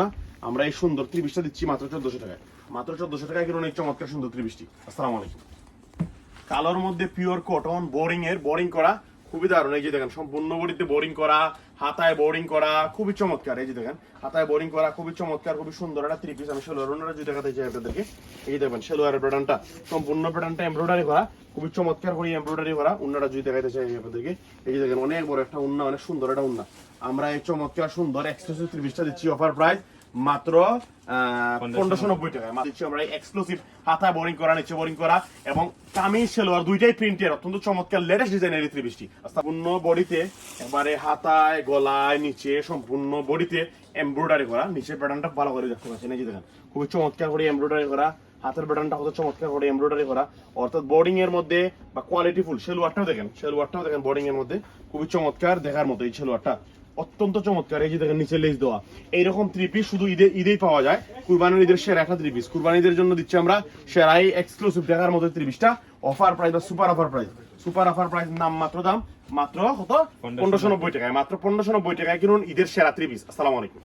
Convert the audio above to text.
না আমরা এই সুন্দর 30টা দিচ্ছি মাত্র 1400 টাকায়। মাত্র 1400 টাকায় কিনুন এই চমৎকার সুন্দর 30টি। আসসালামু আলাইকুম। কালোর মধ্যে পিওর কটন বোরিং করা খুবই দারুণ। এই যে দেখেন সম্পূর্ণ বডিতে বোরিং করা, হাতায় বোরিং করা, খুবই চমৎকার। এই যে দেখেন হাতায় বোরিং করা খুবই চমৎকার, খুবই সুন্দর একটা 3 পিস। আমি সেলোয়ার যদি দেখাতে চাই আপনাদেরকে, এই দেখবেন সেলোয়ারের প্যাটার্নটা, সম্পূর্ণ প্যাটার্নটা এমব্রয়ডারি করা, খুবই চমৎকার করে এমব্রয়ডারি করা। উন্নাটা যদি দেখাতে চাই আপনাদেরকে, এই যে দেখেন অনেক বড় একটা উন্না, অনেক সুন্দর একটা উন্না। আমরা এই চমৎকার সুন্দর এক্সক্লুসিভ 3 পিসটা দিচ্ছি অফার প্রাইস মাত্র 1590 টাকায়। দিচ্ছি আমরা এক্সক্লুসিভ হাতায় বোরিং করা, নিচে বোরিং করা এবং কামিজ সেলোয়ার দুইটাই প্রিন্টের অত্যন্ত চমৎকার লেটেস্ট ডিজাইনের এই 3 পিসটি। সম্পূর্ণ বডিতে এবারে হাতায়, গলায়, নিচে সম্পূর্ণ বডিতে এমব্রয়ডারি করা। নিচে প্যাটার্নটা ভালো করে দেখতে পাচ্ছেন, এই যে দেখেন খুবই চমৎকার করে এমব্রয়ডারি করা। হাতের প্যাটার্নটা কত চমৎকার করে এমব্রয়ডারি করা, অর্থাৎ বোর্ডিং এর মধ্যে বা কোয়ালিটিফুল। সেলোয়ারটাও দেখেন বোর্ডিং এর মধ্যে খুবই চমৎকার দেখার মতো। এই সেলোয়ারটা অত্যন্ত চমৎকার। এই যে দেখেন নিচে লেস দেওয়া। এইরকম 3 পিস শুধু ঈদেই পাওয়া যায়। কুরবানির ঈদের সেরা একটা 3 পিস। কুরবানিদের জন্য দিচ্ছি আমরা সেরাই এক্সক্লুসিভ দেখার মতো 3 পিসটা অফার প্রাইস বা সুপার অফার প্রাইস। নাম মাত্র দাম মাত্র কত 1590 টাকায়। মাত্র 1590 টাকায় কিনুন ঈদের সেরা 3 পিস। আসসালামু আলাইকুম।